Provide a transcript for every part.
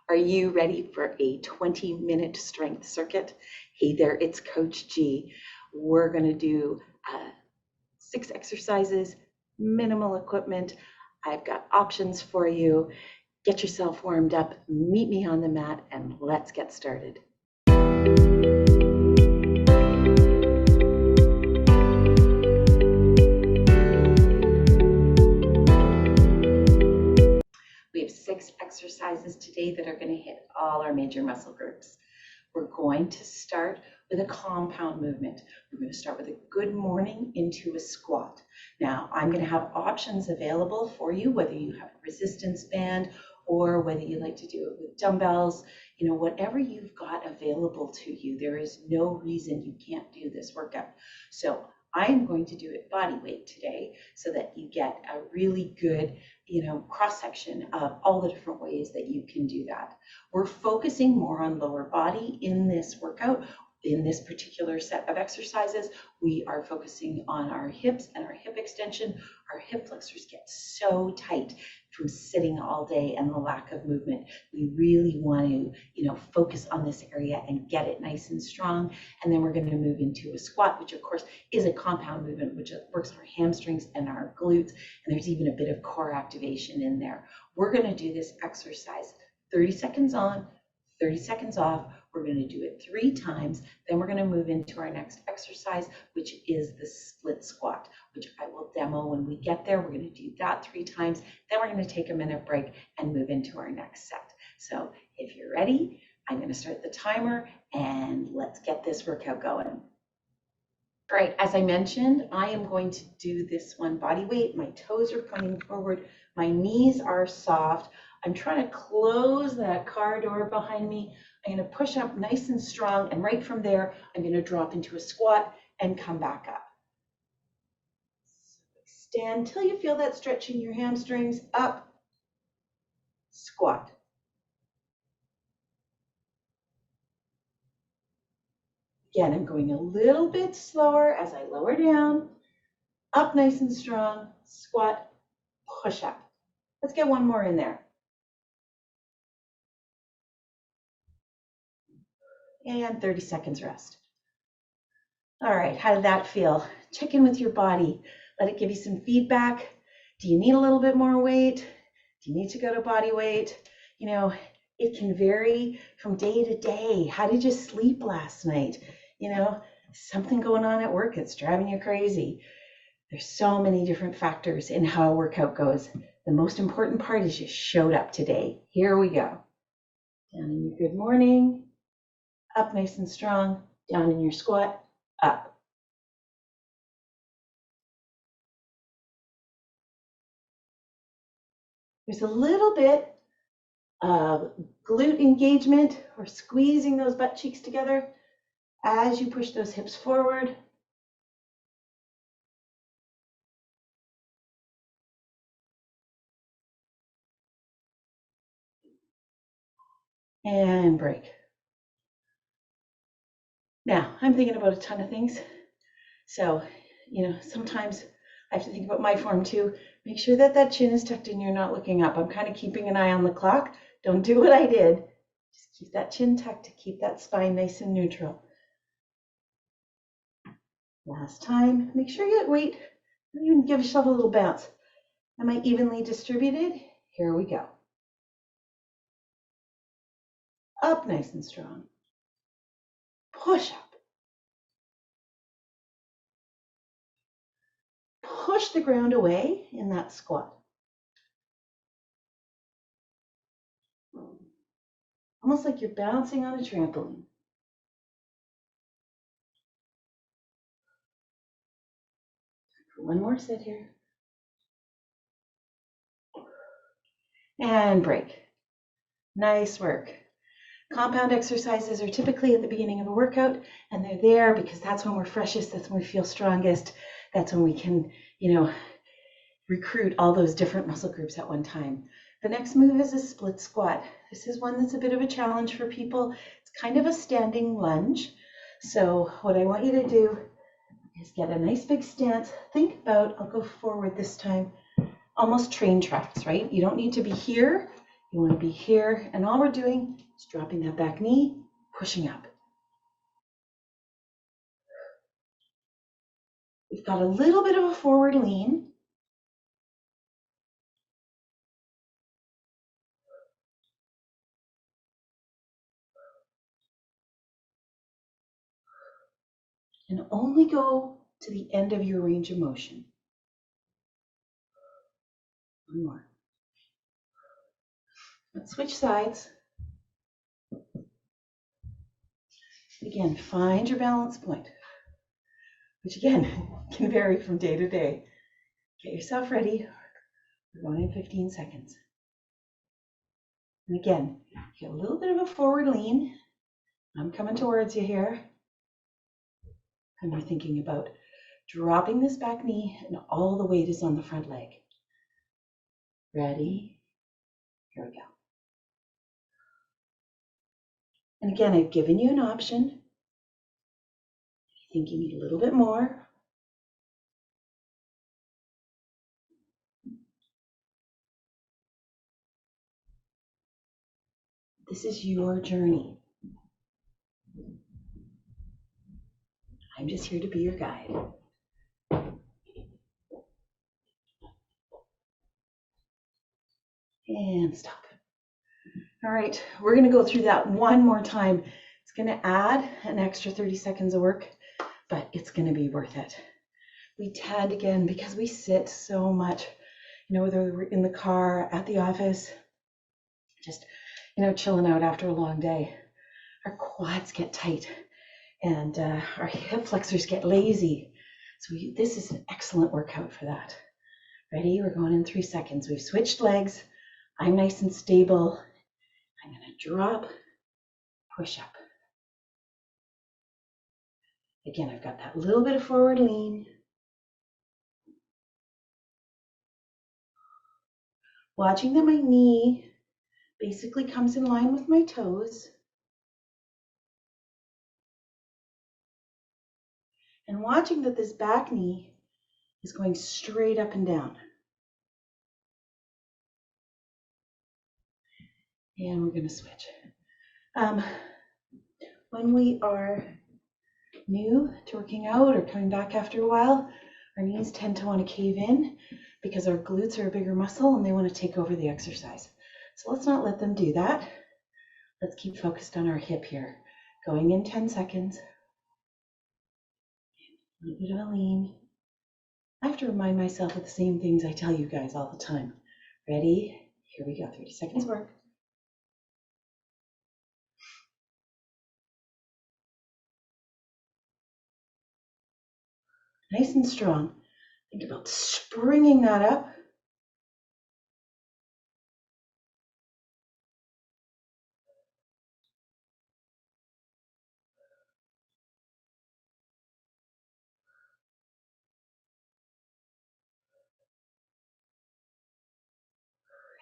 Are you ready for a 20-minute strength circuit? Hey there, it's Coach G. We're going to do 6 exercises, minimal equipment. I've got options for you. Get yourself warmed up, meet me on the mat, and let's get started. We have 6 exercises today that are going to hit all our major muscle groups. We're going to start with a compound movement. We're going to start with a good morning into a squat. Now, I'm going to have options available for you, whether you have a resistance band or whether you like to do it with dumbbells, whatever you've got available to you. There is no reason you can't do this workout. So I'm going to do it body weight today so that you get a really good cross-section of all the different ways that you can do that. We're focusing more on lower body in this workout. In this particular set of exercises, we are focusing on our hips and our hip extension. Our hip flexors get so tight from sitting all day and the lack of movement. We really want to, focus on this area and get it nice and strong. And then we're going to move into a squat, which of course is a compound movement, which works our hamstrings and our glutes. And there's even a bit of core activation in there. We're going to do this exercise 30 seconds on, 30 seconds off. We're going to do it 3 times. Then we're going to move into our next exercise, which is the split squat, which I will demo when we get there. We're going to do that 3 times. Then we're going to take a minute break and move into our next set. So if you're ready, I'm going to start the timer and let's get this workout going. All right, as I mentioned, I am going to do this one body weight. My toes are pointing forward. My knees are soft. I'm trying to close that car door behind me. I'm going to push up nice and strong, and right from there, I'm going to drop into a squat and come back up. So extend till you feel that stretch in your hamstrings. Up, squat. Again, I'm going a little bit slower as I lower down. Up nice and strong, squat, push up. Let's get one more in there. And 30 seconds rest. All right, how did that feel? Check in with your body. Let it give you some feedback. Do you need a little bit more weight? Do you need to go to body weight? It can vary from day to day. How did you sleep last night? Something going on at work that's driving you crazy. There's so many different factors in how a workout goes. The most important part is you showed up today. Here we go. Down in your good morning. Up nice and strong, down in your squat, up. There's a little bit of glute engagement or squeezing those butt cheeks together as you push those hips forward. And break. Now, I'm thinking about a ton of things. So, sometimes I have to think about my form too. Make sure that that chin is tucked in, you're not looking up. I'm kind of keeping an eye on the clock. Don't do what I did. Just keep that chin tucked to keep that spine nice and neutral. Last time, make sure you wait. Even give yourself a little bounce. Am I evenly distributed? Here we go. Up nice and strong. Push up. Push the ground away in that squat. Almost like you're bouncing on a trampoline. One more set here. And break. Nice work. Compound exercises are typically at the beginning of a workout, and they're there because that's when we're freshest, that's when we feel strongest, that's when we can, recruit all those different muscle groups at one time. The next move is a split squat. This is one that's a bit of a challenge for people. It's kind of a standing lunge. So what I want you to do is get a nice big stance. Think about, I'll go forward this time, almost train tracks, right? You don't need to be here. You want to be here, and all we're doing is dropping that back knee, pushing up. We've got a little bit of a forward lean. And only go to the end of your range of motion. One more. Let's switch sides. Again, find your balance point, which again can vary from day to day. Get yourself ready. We're going in 15 seconds. And again, get a little bit of a forward lean. I'm coming towards you here. And we're thinking about dropping this back knee, and all the weight is on the front leg. Ready? Here we go. And again, I've given you an option. I think you need a little bit more. This is your journey. I'm just here to be your guide. And stop. All right, we're going to go through that one more time. It's going to add an extra 30 seconds of work, but it's going to be worth it. We tend, again, because we sit so much, whether we're in the car, at the office, just, chilling out after a long day, our quads get tight and our hip flexors get lazy. So this is an excellent workout for that. Ready? We're going in 3 seconds. We've switched legs. I'm nice and stable. I'm going to drop, push up. Again, I've got that little bit of forward lean. Watching that my knee basically comes in line with my toes. And watching that this back knee is going straight up and down. And we're going to switch. When we are new to working out or coming back after a while, our knees tend to want to cave in because our glutes are a bigger muscle and they want to take over the exercise. So let's not let them do that. Let's keep focused on our hip here. Going in 10 seconds. A little bit of a lean. I have to remind myself of the same things I tell you guys all the time. Ready? Here we go. 30 seconds work. Nice and strong. Think about springing that up.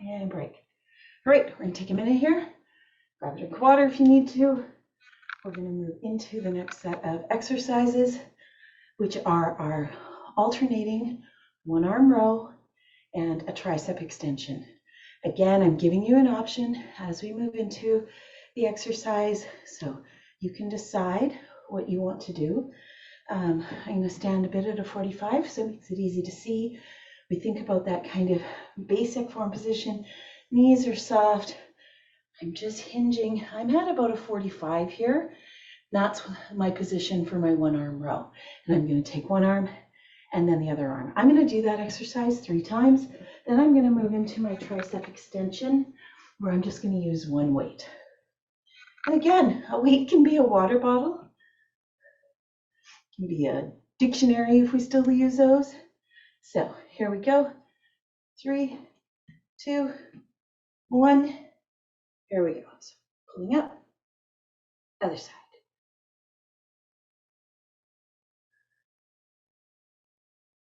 And break. All right, we're going to take a minute here. Grab a drink of water if you need to. We're going to move into the next set of exercises, which are our alternating one arm row and a tricep extension. Again, I'm giving you an option as we move into the exercise, so you can decide what you want to do. I'm going to stand a bit at a 45, so it makes it easy to see. We think about that kind of basic form position. Knees are soft. I'm just hinging. I'm at about a 45 here. That's my position for my one arm row. And I'm going to take one arm and then the other arm. I'm going to do that exercise 3 times. Then I'm going to move into my tricep extension where I'm just going to use one weight. And again, a weight can be a water bottle. It can be a dictionary if we still use those. So here we go. 3, 2, 1. Here we go. So pulling up. Other side.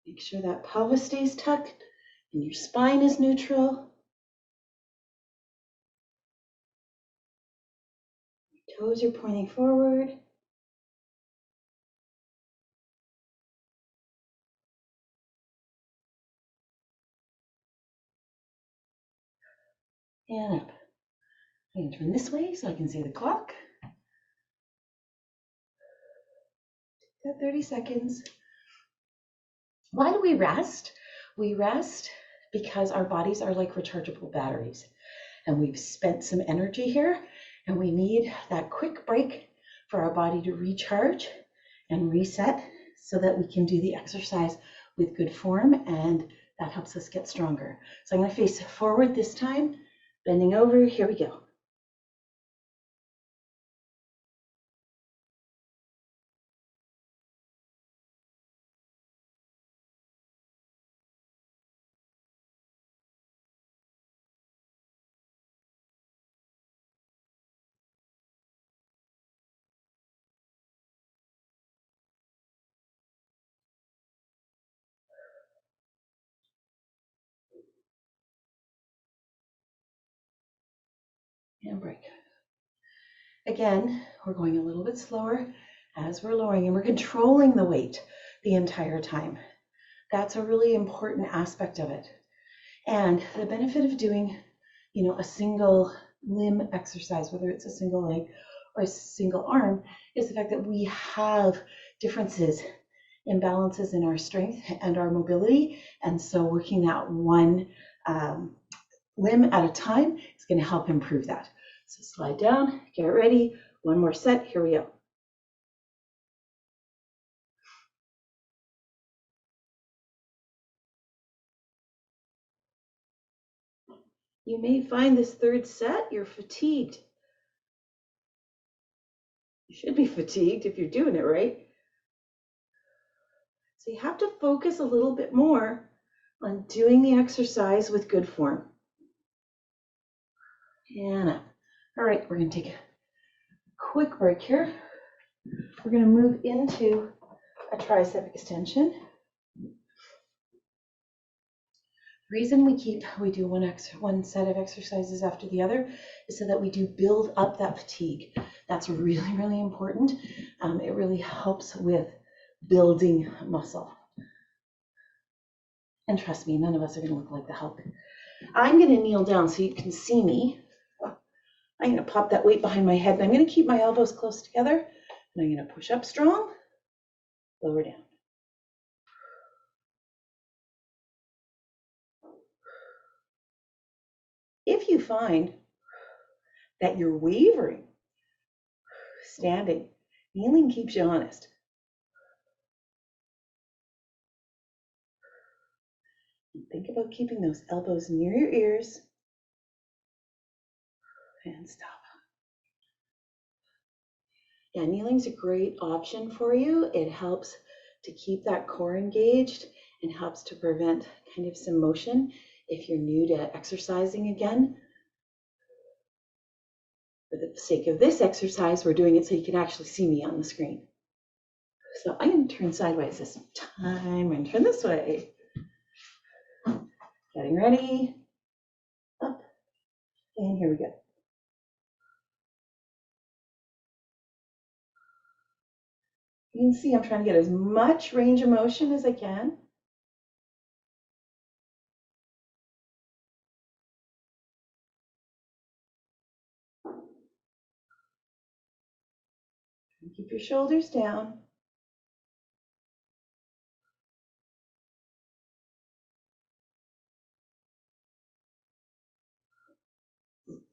Make sure that pelvis stays tucked and your spine is neutral. Your toes are pointing forward. And up. I'm going to turn this way so I can see the clock. Got 30 seconds. Why do we rest? We rest because our bodies are like rechargeable batteries, and we've spent some energy here, and we need that quick break for our body to recharge and reset so that we can do the exercise with good form, and that helps us get stronger. So I'm going to face forward this time, bending over. Here we go. And break. Again, we're going a little bit slower as we're lowering, and we're controlling the weight the entire time. That's a really important aspect of it. And the benefit of doing, a single limb exercise, whether it's a single leg or a single arm, is the fact that we have differences, imbalances in our strength and our mobility. And so working that one limb at a time is going to help improve that. So slide down, get ready. One more set. Here we go. You may find this third set, you're fatigued. You should be fatigued if you're doing it right. So you have to focus a little bit more on doing the exercise with good form. And up. All right, we're going to take a quick break here. We're going to move into a tricep extension. The reason we do one set of exercises after the other is so that we do build up that fatigue. That's really, really important. It really helps with building muscle. And trust me, none of us are going to look like the Hulk. I'm going to kneel down so you can see me. I'm going to pop that weight behind my head, and I'm going to keep my elbows close together, and I'm going to push up strong, lower down. If you find that you're wavering, standing, kneeling keeps you honest. Think about keeping those elbows near your ears, and stop. Yeah, kneeling's a great option for you. It helps to keep that core engaged and helps to prevent kind of some motion if you're new to exercising again. For the sake of this exercise, we're doing it so you can actually see me on the screen. So I'm going to turn sideways this time and turn this way. Getting ready. Up. And here we go. You can see I'm trying to get as much range of motion as I can. Keep your shoulders down.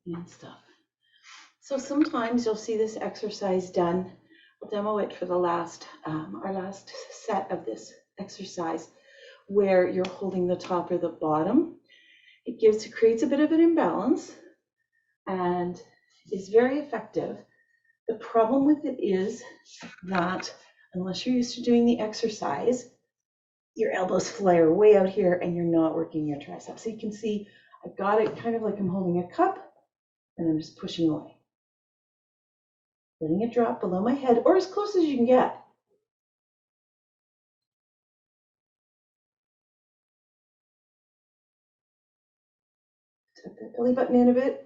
And stop. So sometimes you'll see this exercise done. We'll demo it for the our last set of this exercise, where you're holding the top or the bottom. It creates a bit of an imbalance and is very effective. The problem with it is that unless you're used to doing the exercise, your elbows flare way out here and you're not working your triceps. So you can see I've got it kind of like I'm holding a cup and I'm just pushing away. Letting it drop below my head or as close as you can get. Tuck that belly button in a bit.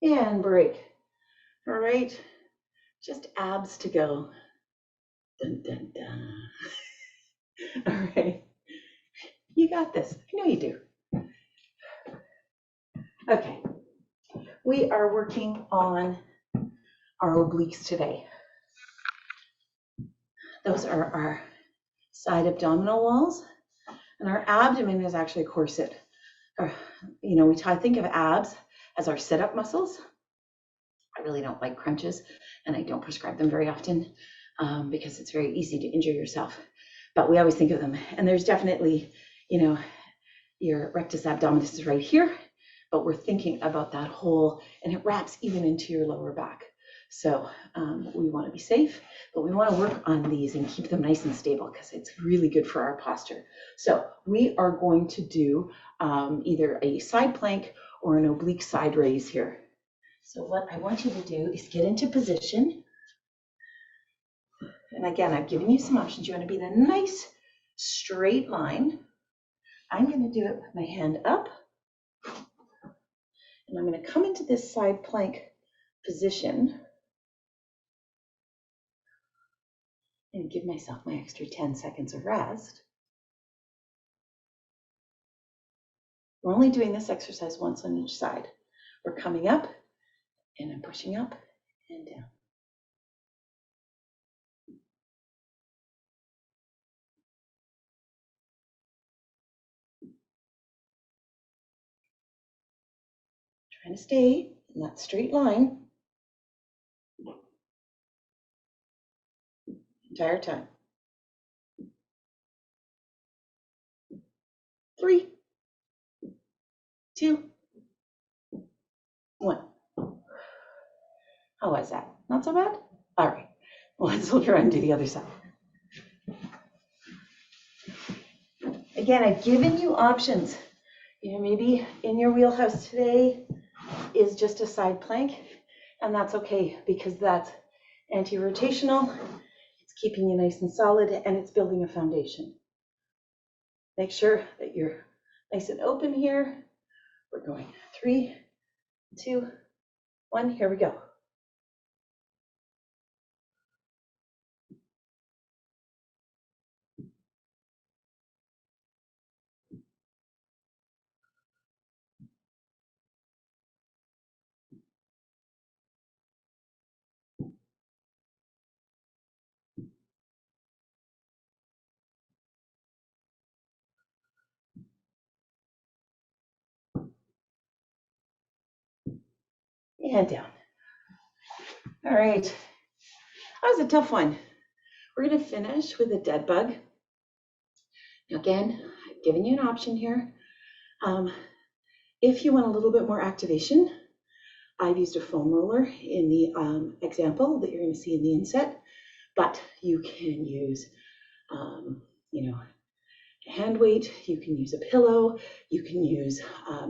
And break. All right, just abs to go. Dun, dun, dun. All right, you got this. I know you do. Okay, we are working on our obliques today. Those are our side abdominal walls, and our abdomen is actually a corset. We think of abs as our sit-up muscles. I really don't like crunches, and I don't prescribe them very often because it's very easy to injure yourself. But we always think of them, and there's definitely, your rectus abdominis is right here, but we're thinking about that whole, and it wraps even into your lower back. So we want to be safe, but we want to work on these and keep them nice and stable because it's really good for our posture. So we are going to do either a side plank or an oblique side raise here. So what I want you to do is get into position. And again, I've given you some options. You want to be in a nice straight line. I'm going to do it with my hand up. And I'm going to come into this side plank position and give myself my extra 10 seconds of rest. We're only doing this exercise once on each side. We're coming up and I'm pushing up and down. Trying to stay in that straight line entire time. 3, 2, 1. How was that? Not so bad? All right, let's try and do the other side. Again, I've given you options. Maybe in your wheelhouse today is just a side plank, and that's okay because that's anti-rotational. It's keeping you nice and solid, and it's building a foundation. Make sure that you're nice and open here. We're going 3, 2, 1. Here we go. And down. All right. That was a tough one. We're going to finish with a dead bug. Now again, I've given you an option here. If you want a little bit more activation, I've used a foam roller in the example that you're going to see in the inset, but you can use, a hand weight, you can use a pillow, you can use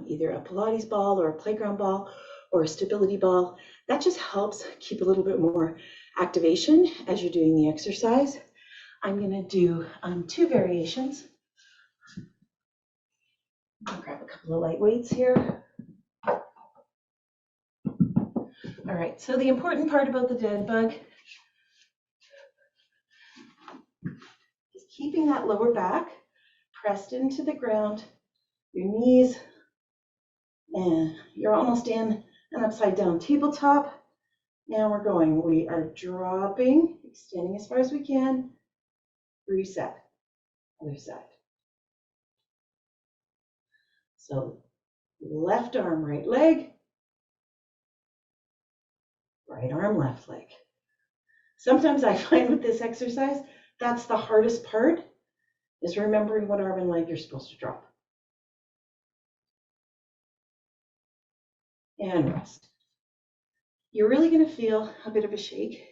either a Pilates ball or a playground ball or a stability ball. That just helps keep a little bit more activation as you're doing the exercise. I'm going to do 2 variations. I'll grab a couple of light weights here. All right, so the important part about the dead bug is keeping that lower back pressed into the ground, your knees, and you're almost in an upside down tabletop. Now we're going, we are dropping, extending as far as we can, reset, other side. So left arm, right leg, right arm, left leg. Sometimes I find with this exercise, that's the hardest part, is remembering what arm and leg you're supposed to drop. And rest. You're really going to feel a bit of a shake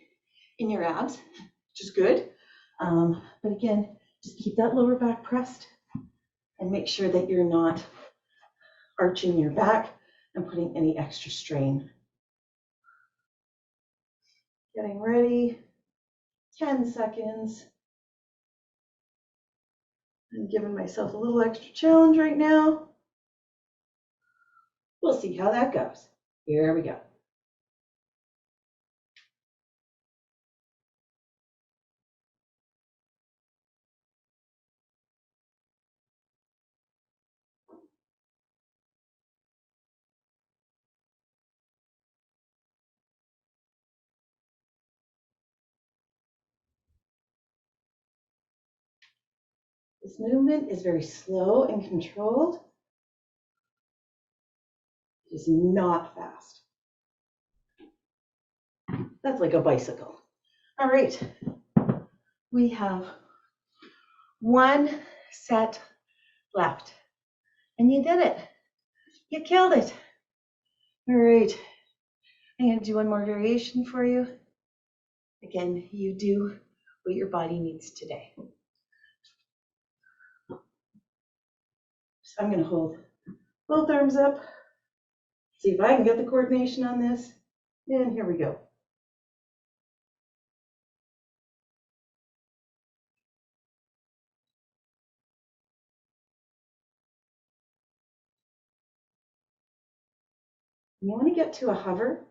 in your abs, which is good. But again, just keep that lower back pressed and make sure that you're not arching your back and putting any extra strain. Getting ready, 10 seconds. I'm giving myself a little extra challenge right now. We'll see how that goes. Here we go. This movement is very slow and controlled. It is not fast. That's like a bicycle. All right. We have one set left. And you did it. You killed it. All right. I'm going to do one more variation for you. Again, you do what your body needs today. So I'm going to hold both arms up. See if I can get the coordination on this. And here we go. You want to get to a hover,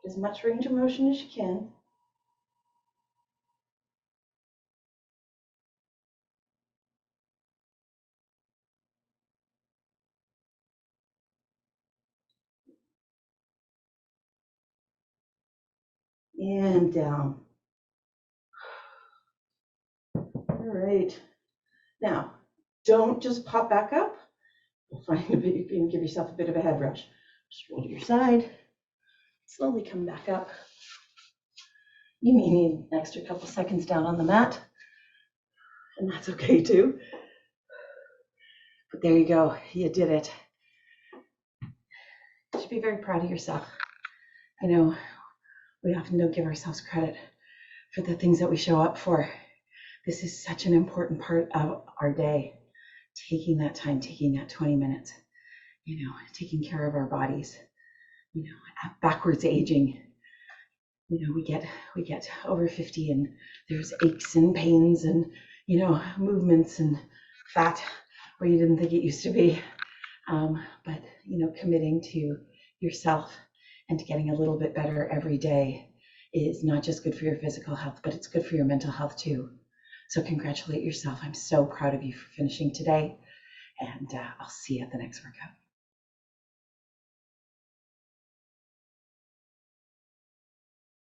as much range of motion as you can. And down. All right. Now, don't just pop back up. You'll find you can give yourself a bit of a head rush. Just roll to your side. Slowly come back up. You may need an extra couple seconds down on the mat, and that's okay too. But there you go. You did it. You should be very proud of yourself. I know we often don't give ourselves credit for the things that we show up for. This is such an important part of our day. Taking that time, taking that 20 minutes, taking care of our bodies, backwards aging. We get over 50 and there's aches and pains and, movements and fat where you didn't think it used to be. But committing to yourself and to getting a little bit better every day is not just good for your physical health, but it's good for your mental health too. So congratulate yourself. I'm so proud of you for finishing today, and I'll see you at the next workout.